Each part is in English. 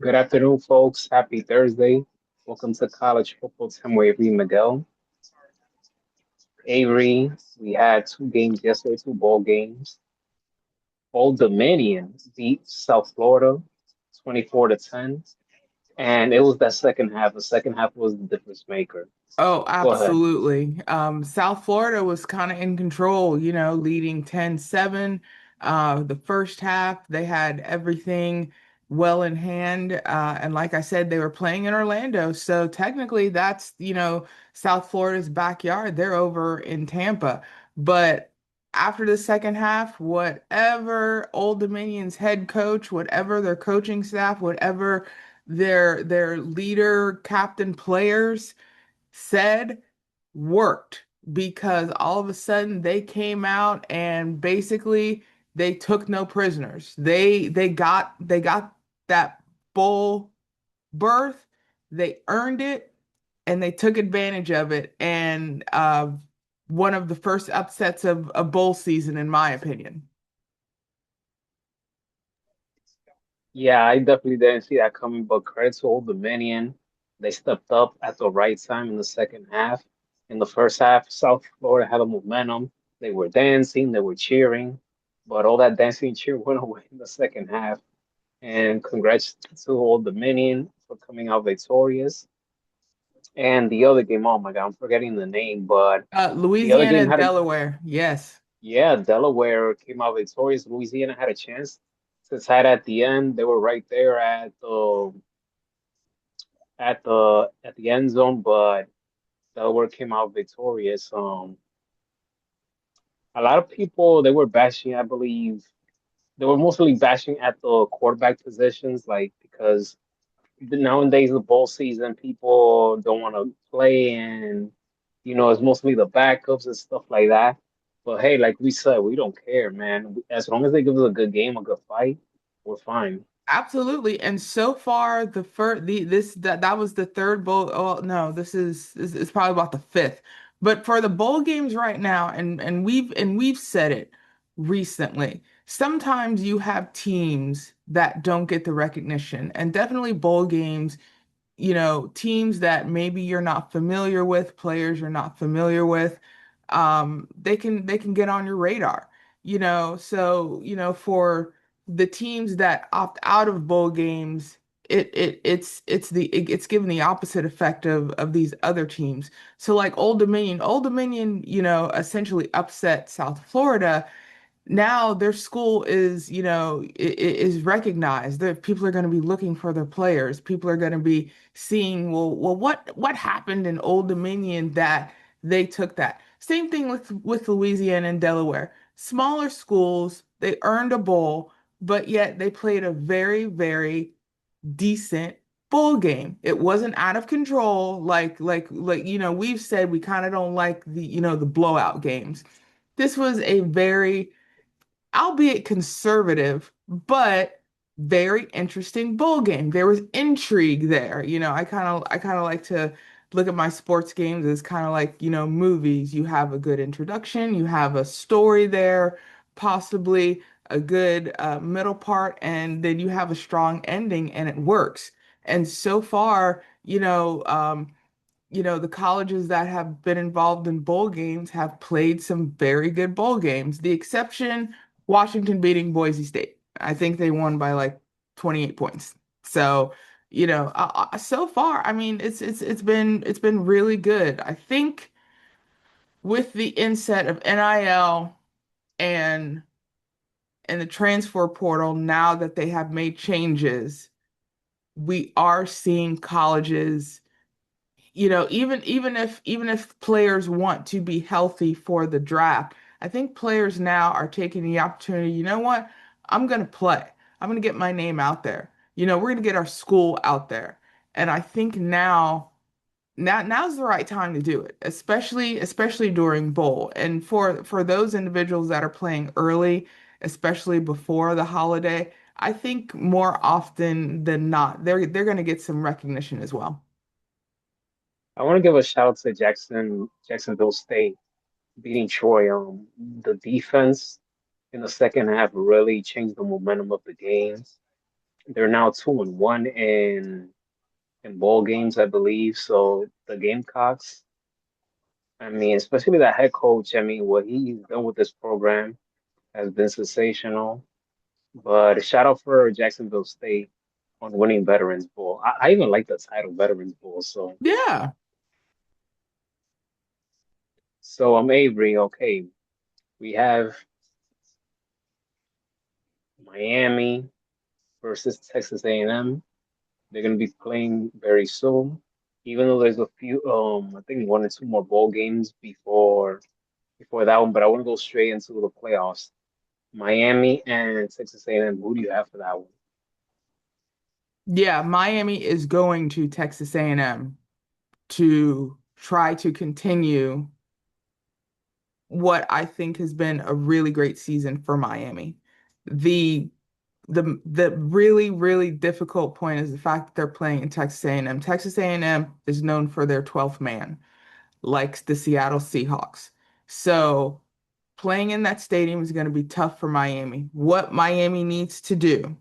Good afternoon, folks. Happy Thursday. Welcome to College Football Time with Avery Miguel. Avery, we had two games yesterday, two ball games. Old Dominion beat South Florida 24 to 10. And it was that second half. The second half was the difference maker. Oh, Go ahead. absolutely. South Florida was kind of in control, leading 10-7. The first half, they had everything well in hand. And like I said, they were playing in Orlando. So technically, that's, South Florida's backyard. They're over in Tampa. But after the second half, whatever Old Dominion's head coach, whatever their coaching staff, whatever their leader, captain players, said worked because all of a sudden they came out and basically they took no prisoners. They got that bowl berth, they earned it, and they took advantage of it. And one of the first upsets of a bowl season, in my opinion. Yeah, I definitely didn't see that coming, but credit to Old Dominion. They stepped up at the right time in the second half. In the first half, South Florida had a momentum. They were dancing, they were cheering, but all that dancing and cheer went away in the second half. And congrats to Old Dominion for coming out victorious. And the other game, oh my God, I'm forgetting the name, but the other Louisiana game and had a, Delaware, yes. yeah, Delaware came out victorious. Louisiana had a chance to tie it at the end. They were right there at the end zone, but Delaware came out victorious. A lot of people they were bashing, I believe, they were mostly bashing at the quarterback positions, like because nowadays the bowl season, people don't want to play, and it's mostly the backups and stuff like that. But hey, like we said, we don't care, man. As long as they give us a good game, a good fight, we're fine. Absolutely. And so far, the first the this that was the third bowl. Oh no, this is probably about the fifth. But for the bowl games right now, and we've said it recently, sometimes you have teams that don't get the recognition, and definitely bowl games, teams that maybe you're not familiar with, players you're not familiar with, they can get on your radar, So, for the teams that opt out of bowl games, it's given the opposite effect of these other teams. So like Old Dominion, essentially upset South Florida. Now their school is, is recognized. That people are going to be looking for their players. People are going to be seeing, well, what happened in Old Dominion that they took that. Same thing with Louisiana and Delaware. Smaller schools, they earned a bowl, but yet they played a very, very decent bowl game. It wasn't out of control like we've said we kind of don't like the blowout games. This was a very, albeit conservative, but very interesting bowl game. There was intrigue there. I kind of like to look at my sports games as kind of like, movies. You have a good introduction, you have a story there, possibly a good middle part, and then you have a strong ending and it works. And so far, the colleges that have been involved in bowl games have played some very good bowl games. The exception, Washington beating Boise State. I think they won by like 28 points. So, so far, I mean, it's been really good. I think with the inset of NIL and the transfer portal, now that they have made changes, we are seeing colleges, even if players want to be healthy for the draft, I think players now are taking the opportunity, you know what? I'm gonna play. I'm gonna get my name out there. We're gonna get our school out there. And I think now's the right time to do it, especially during bowl. And for those individuals that are playing early, especially before the holiday, I think more often than not, they're gonna get some recognition as well. I want to give a shout out to Jacksonville State beating Troy. The defense in the second half really changed the momentum of the game. They're now 2-1 in ball games, I believe. So the Gamecocks, I mean, especially that head coach, I mean, what he's done with this program has been sensational. But shout out for Jacksonville State on winning Veterans Bowl. I even like the title Veterans Bowl. Yeah. So I'm Avery. Okay, we have Miami versus Texas A&M. They're going to be playing very soon. Even though there's a few, I think one or two more bowl games before that one, but I want to go straight into the playoffs. Miami and Texas A&M. Who do you have for that one? Yeah, Miami is going to Texas A&M to try to continue what I think has been a really great season for Miami. The the really really difficult point is the fact that they're playing in Texas A&M. Texas A&M is known for their 12th man, like the Seattle Seahawks. So playing in that stadium is going to be tough for Miami. What Miami needs to do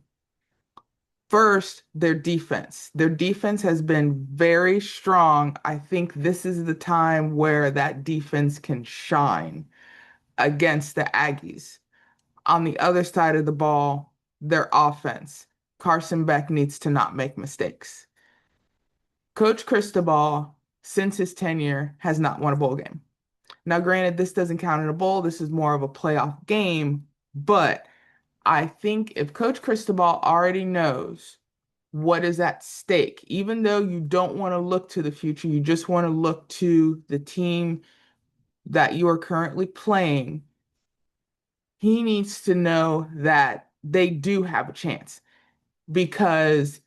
first, their defense. Their defense has been very strong. I think this is the time where that defense can shine against the Aggies. On the other side of the ball, their offense. Carson Beck needs to not make mistakes. Coach Cristobal, since his tenure, has not won a bowl game. Now, granted, this doesn't count in a bowl. This is more of a playoff game. But I think if Coach Cristobal already knows what is at stake, even though you don't want to look to the future, you just want to look to the team that you are currently playing, he needs to know that they do have a chance because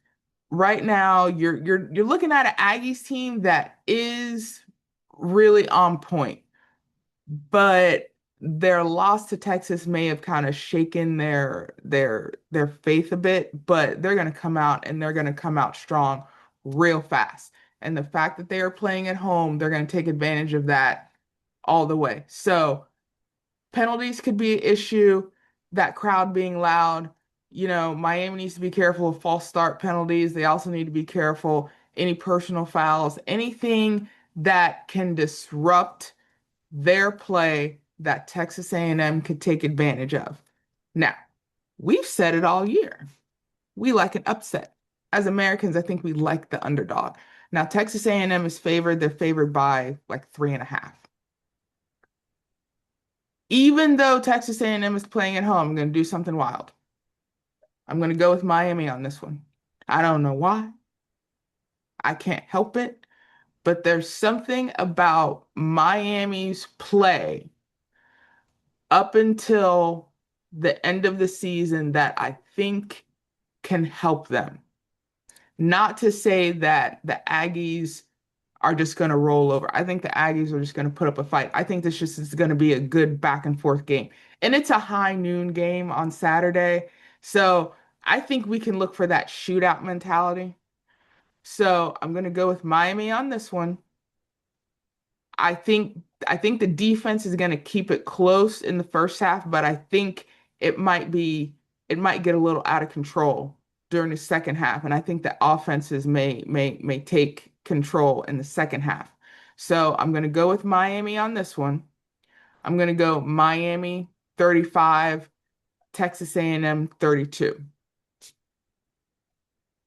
right now you're looking at an Aggies team that is really on point, but their loss to Texas may have kind of shaken their faith a bit, but they're going to come out and they're going to come out strong real fast. And the fact that they are playing at home, they're going to take advantage of that all the way. So penalties could be an issue, that crowd being loud. Miami needs to be careful of false start penalties. They also need to be careful any personal fouls, anything that can disrupt their play that Texas A&M could take advantage of. Now, we've said it all year. We like an upset. As Americans, I think we like the underdog. Now, Texas A&M is favored. They're favored by like 3.5. Even though Texas A&M is playing at home, I'm going to do something wild. I'm going to go with Miami on this one. I don't know why. I can't help it. But there's something about Miami's play up until the end of the season that I think can help them. Not to say that the Aggies are just going to roll over. I think the Aggies are just going to put up a fight. I think this just is going to be a good back and forth game. And it's a high noon game on Saturday. So I think we can look for that shootout mentality. So I'm going to go with Miami on this one. I think the defense is going to keep it close in the first half, but I think it might be it might get a little out of control during the second half, and I think the offenses may take control in the second half. So I'm going to go with Miami on this one. I'm going to go Miami 35, Texas A&M 32.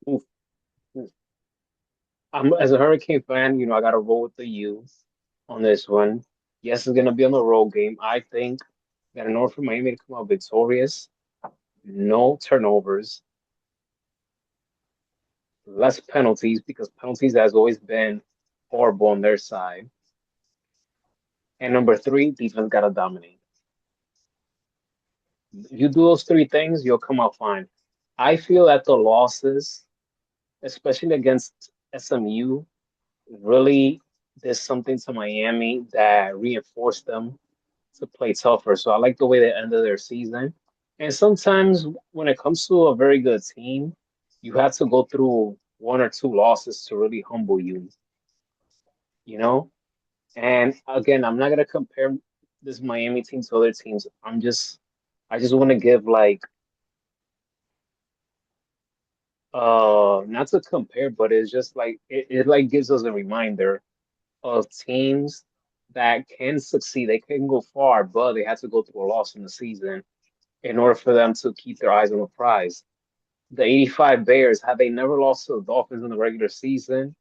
Oof. As a Hurricane fan, I got to roll with the U on this one. Yes, it's going to be on the road game. I think that in order for Miami to come out victorious, no turnovers, less penalties, because penalties has always been horrible on their side. And number three, defense got to dominate. If you do those three things, you'll come out fine. I feel that the losses, especially against SMU, really did something to Miami that reinforced them to play tougher. So I like the way they ended their season. And sometimes when it comes to a very good team, you have to go through one or two losses to really humble you, you know? And again, I'm not gonna compare this Miami team to other teams. I'm just I just want to give like not to compare, but it's just like it like gives us a reminder of teams that can succeed. They can go far, but they had to go through a loss in the season in order for them to keep their eyes on the prize. The 85 Bears, had they never lost to the Dolphins in the regular season,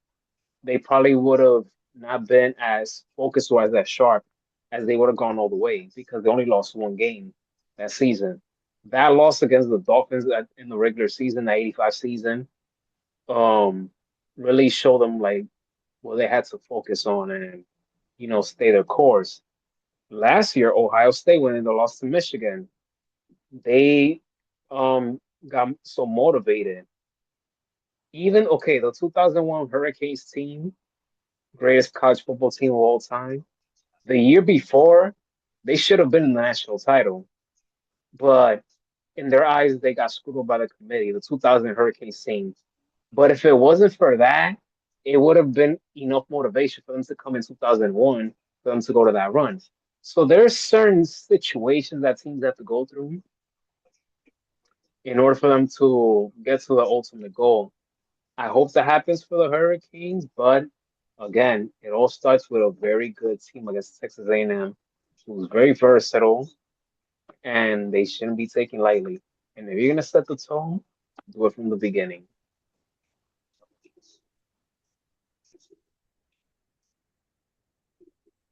they probably would have not been as focused or as sharp as they would have gone all the way because they only lost one game that season. That loss against the Dolphins in the regular season, the 85 season, um, really showed them like what they had to focus on and, stay their course. Last year, Ohio State, when they lost to Michigan, they got so motivated. Even okay, the 2001 Hurricanes team, greatest college football team of all time. The year before, they should have been in the national title, but in their eyes, they got screwed up by the committee, the 2000 Hurricanes team. But if it wasn't for that, it would have been enough motivation for them to come in 2001 for them to go to that run. So there's certain situations that teams have to go through in order for them to get to the ultimate goal. I hope that happens for the Hurricanes, but again, it all starts with a very good team against Texas A&M, who's very versatile, and they shouldn't be taken lightly. And if you're gonna set the tone, do it from the beginning.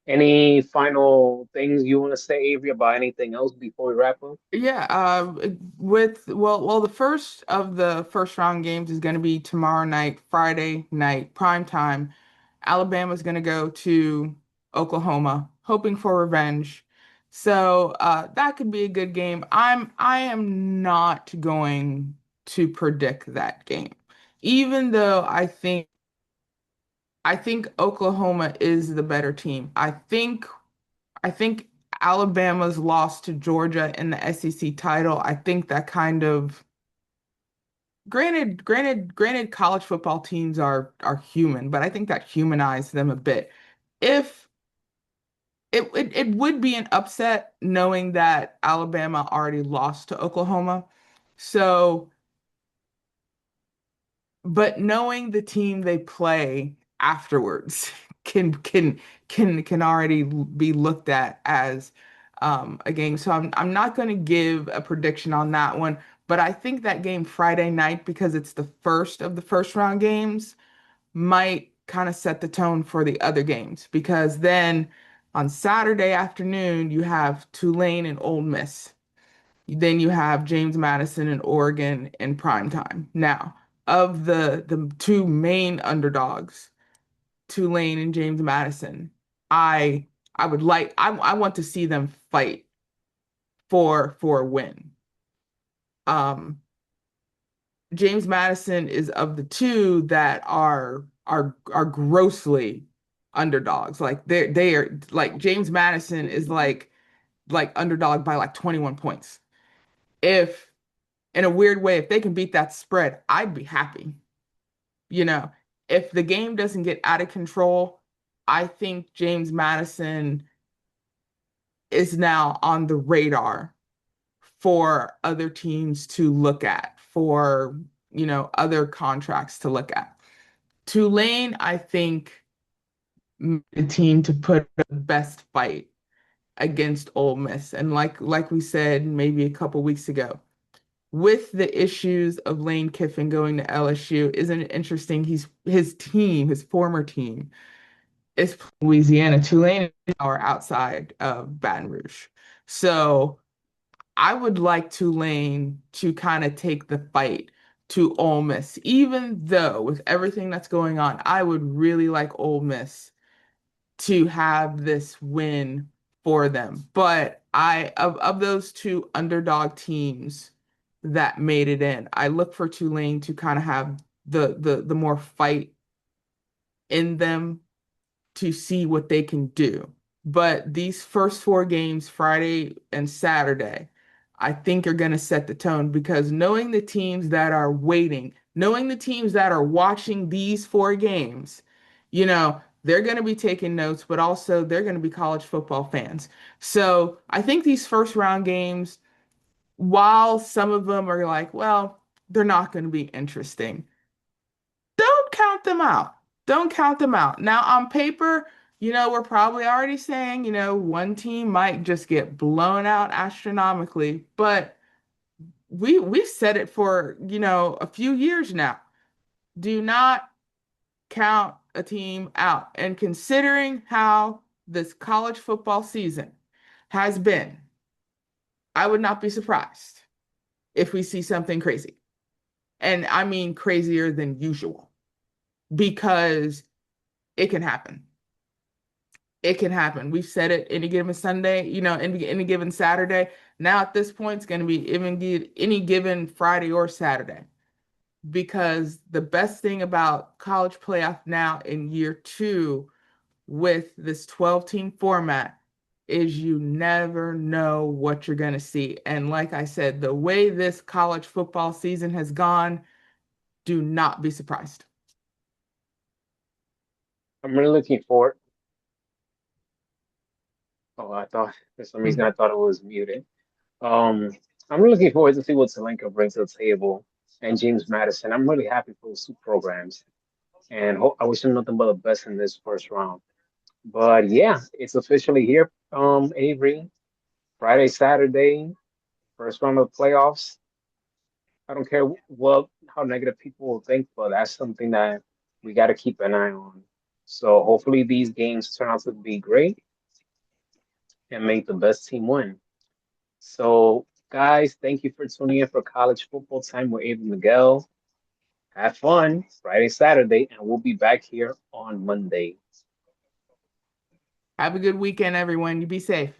Any final things you want to say, Avery, about anything else before we wrap up? Yeah, the first of the first round games is going to be tomorrow night, Friday night, prime time. Alabama's going to go to Oklahoma, hoping for revenge. So that could be a good game. I am not going to predict that game, even though I think Oklahoma is the better team. I think Alabama's loss to Georgia in the SEC title, I think that kind of granted college football teams are human, but I think that humanized them a bit. If it would be an upset knowing that Alabama already lost to Oklahoma. So but knowing the team they play afterwards can already be looked at as a game. So I'm not going to give a prediction on that one, but I think that game Friday night, because it's the first of the first round games, might kind of set the tone for the other games because then on Saturday afternoon you have Tulane and Ole Miss. Then you have James Madison and Oregon in prime time. Now, of the two main underdogs, Tulane and James Madison, I I want to see them fight for a win. Um, James Madison is of the two that are grossly underdogs. Like they are like James Madison is like underdog by like 21 points. If in a weird way, if they can beat that spread, I'd be happy. You know, if the game doesn't get out of control, I think James Madison is now on the radar for other teams to look at, for, other contracts to look at. Tulane, I think, the team to put the best fight against Ole Miss. And like we said maybe a couple weeks ago, with the issues of Lane Kiffin going to LSU, isn't it interesting? His team, his former team, is Louisiana. Tulane are outside of Baton Rouge. So I would like Tulane to kind of take the fight to Ole Miss, even though with everything that's going on, I would really like Ole Miss to have this win for them. But of those two underdog teams that made it in, I look for Tulane to kind of have the more fight in them to see what they can do. But these first four games, Friday and Saturday, I think are going to set the tone because knowing the teams that are waiting, knowing the teams that are watching these four games, they're going to be taking notes, but also they're going to be college football fans. So I think these first round games, while some of them are like, well, they're not going to be interesting, don't count them out. Don't count them out. Now, on paper, we're probably already saying, one team might just get blown out astronomically, but we've said it for, a few years now. Do not count a team out. And considering how this college football season has been, I would not be surprised if we see something crazy. And I mean crazier than usual because it can happen. It can happen. We've said it any given Sunday, any given Saturday. Now at this point, it's going to be any given Friday or Saturday. Because the best thing about college playoff now in year two with this 12-team format is you never know what you're going to see. And like I said, the way this college football season has gone, do not be surprised. I'm really looking forward. Oh, I thought for some reason I thought it was muted. Um, I'm really looking forward to see what Selenka brings to the table and James Madison. I'm really happy for those two programs, and I wish them nothing but the best in this first round. But yeah, it's officially here. Avery, Friday, Saturday, first round of the playoffs. I don't care what how negative people will think, but that's something that we got to keep an eye on. So hopefully these games turn out to be great and make the best team win. So guys, thank you for tuning in for college football time with Avery Miguel. Have fun Friday, Saturday, and we'll be back here on Monday. Have a good weekend, everyone. You be safe.